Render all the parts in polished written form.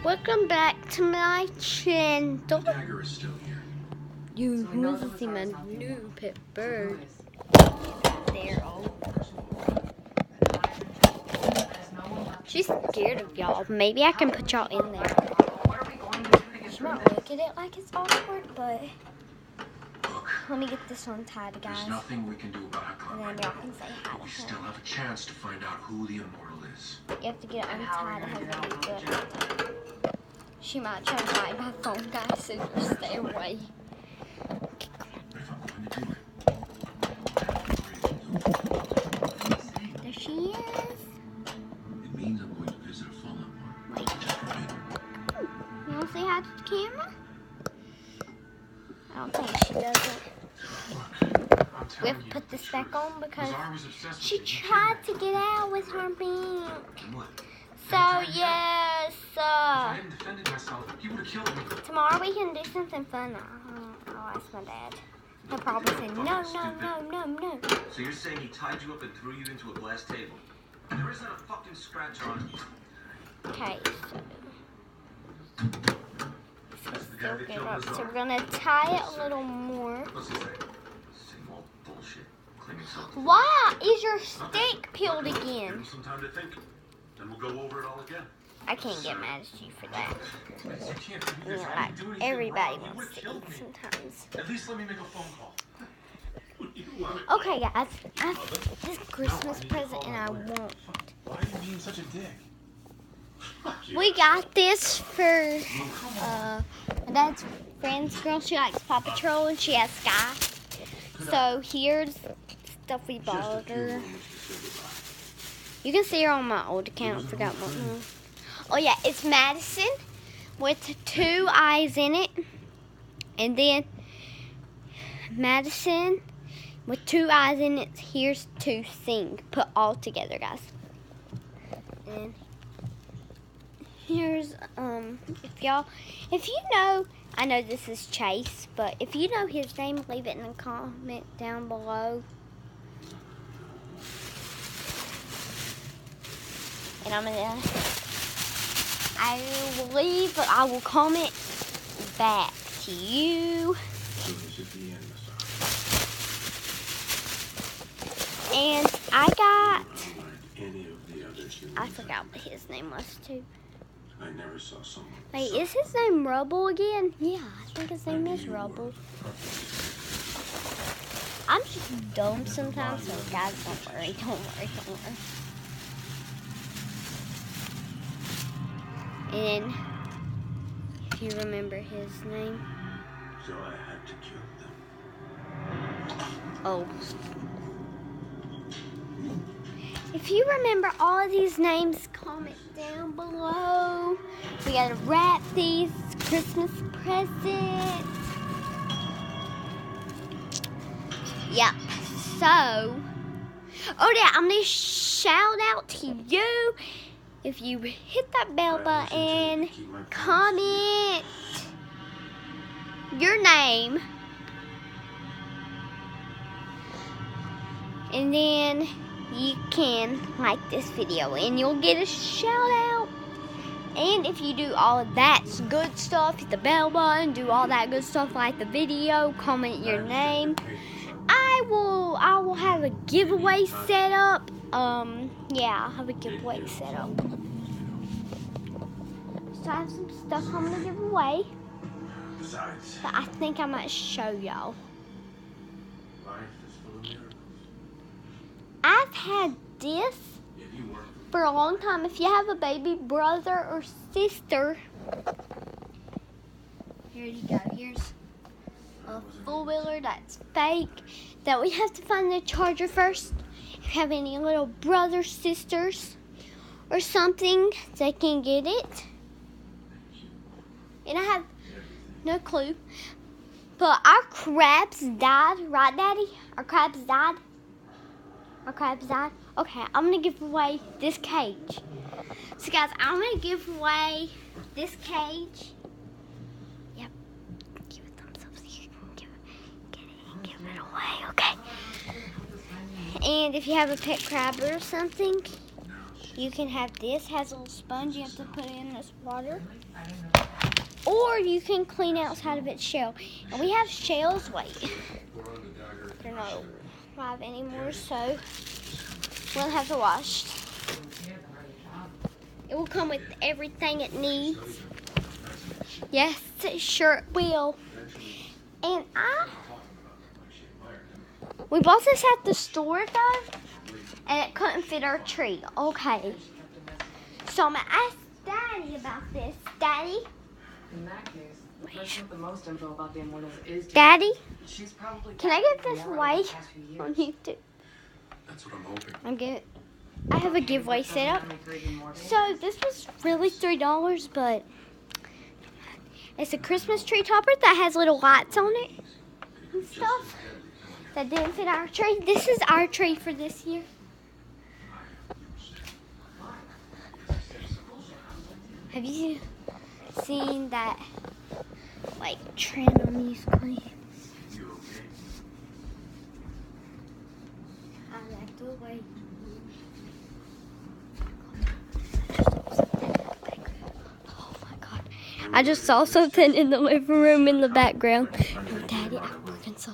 Welcome back to my channel. Dagger is still here. You want to see my new pet bird? There. She's scared of y'all. Maybe I can put y'all in there. She might look at it like it's awkward, but let me get this one tied, guys. There's nothing we can do about her. And then y'all can say hi We to still her. have a chance to find out who the immortal is. You have to get it untied. It has to be good. She might try to bite my phone, guys, so just stay away. Okay, come on. If I'm going to do it. There she is. It means I'm going to visit a fallen one. Wait. You want to say hi to the camera? I don't think she does it. We have to put this back on because she tried to get out with her beak. So, yes, tomorrow we can do something fun. I'll ask my dad. He'll probably say, no. So you're saying he tied you up and threw you into a glass table? There isn't a fucking scratch on it. Okay, so we're going to tie it a little more. What's he say? Same old bullshit. Claiming something. Why is your steak peeled again? Give him some time to think, and we'll go over it all again. I can't get mad at you for that. You can't do You this. know, I like, didn't do anything everybody wrong. You wants to would've eat killed me. sometimes. At least let me make a phone call. Okay, guys, I have this Christmas present and I want. Why are you being such a dick? We got this for my dad's friend's girl. She likes Paw Patrol and she has Sky. So here's stuff we bought her. You can see her on my old account. I forgot what one. Oh yeah, it's Madison with 2 eyes in it. And then Madison with 2 eyes in it. Here's to sing. Put all together, guys. And here's if you know, I know this is Chase, but if you know his name, leave it in the comment down below. And I will leave, but I will comment back to you. And I forgot what his name was too. I never saw someone. Wait, is his name Rubble again? Yeah, I think his name is Rubble. I'm just dumb sometimes, so guys, don't worry. And if you remember his name. So I had to kill them. Oh. If you remember all of these names, comment down below. We gotta wrap these Christmas presents. Yep. So, oh yeah, I'm gonna shout out to you. If you hit that bell button, comment your name, and then you can like this video and you'll get a shout out. And if you do all of that good stuff, hit the bell button, do all that good stuff, like the video, comment your name, I will have a giveaway set up. Yeah, I'll have a giveaway set up. So I have some stuff I'm gonna give away. Besides, But I think I might show y'all. life is full of miracles. I've had this If you weren't for a long time. If you have a baby brother or sister, here you go. Here's a 4-wheeler that's fake that we have to find the charger first. If you have any little brothers, sisters, or something, they can get it. And I have no clue. But our crabs died, right, Daddy? Our crabs died. Okay, I'm gonna give away this cage. So guys, I'm gonna give away this cage. Yep. Give it a thumbs up so you can give it away, okay? And if you have a pet crab or something, You can have this, has a little sponge you have to put in this water. Or you can clean outside of its shell. And we have shells, wait. They're not alive anymore, so we'll have to wash. It will come with everything it needs. Yes, it sure will. And we bought this at the store though, and it couldn't fit our tree. Okay. So I'm gonna ask Daddy about this. Daddy? In that case, the person with the most info about the Immortals is Daddy? She's probably Can I get this away on YouTube? That's what I'm hoping. I have a giveaway set up. So this was really $3, but it's a Christmas tree topper that has little lights on it and stuff that didn't fit our tree. This is our tree for this year. Have you seen that like trend on these clips? You okay? I like the way. Oh my God! I just saw something in the living room in the background. No, Daddy, I'm working so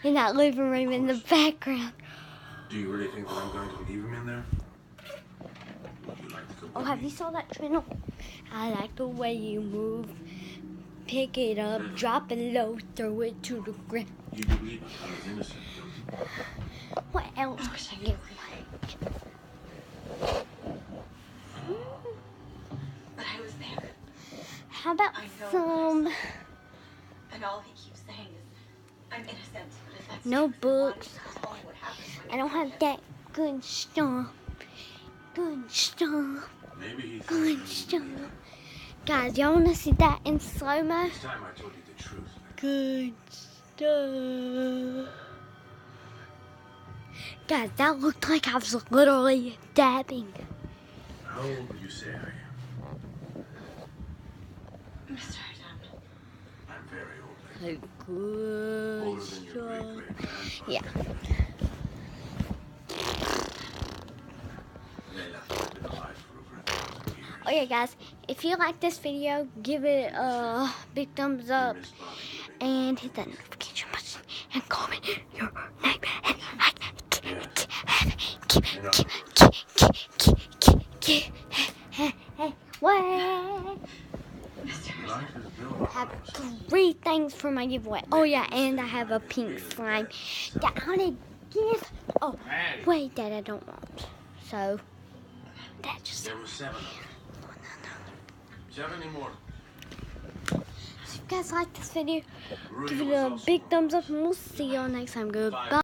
in that living room in the background. Do you really think that I'm going to leave him in there? Would you like to go Oh, with have me? you saw that trend? I like the way you move. Pick it up, drop it low, throw it to the ground. You believe I was innocent, don't you? What else could I give like? But I was there, How about I know some and all he keeps saying is, I'm innocent. But if that's No true, then why books. did you tell me what happened when I you don't found have him? that good stuff. Good stuff. Maybe he Good thinks stuff. Guys, y'all wanna see that in slow-mo? this time I told you the truth. Good stuff. Guys, that looked like I was literally dabbing. How old would you say I am? Mr. Adam, I'm very old. I think. Good Older than your stuff. great-great-grandfather. Yeah. Layla, I've been alive for over 1,000 years. Oh yeah, guys, if you like this video, give it a big thumbs up Miss Bobby living. and hit that notification button and comment your name and like. What? Mr. Life is built I on have ours. 3 things for my giveaway. Oh yeah, and I have a pink slime that I want to give. Oh, wait, that I don't want. So that just. There were 7 of them. 7 more. So if you guys like this video, Rudy give it was a also big thumbs up, and we'll see y'all next time. Goodbye.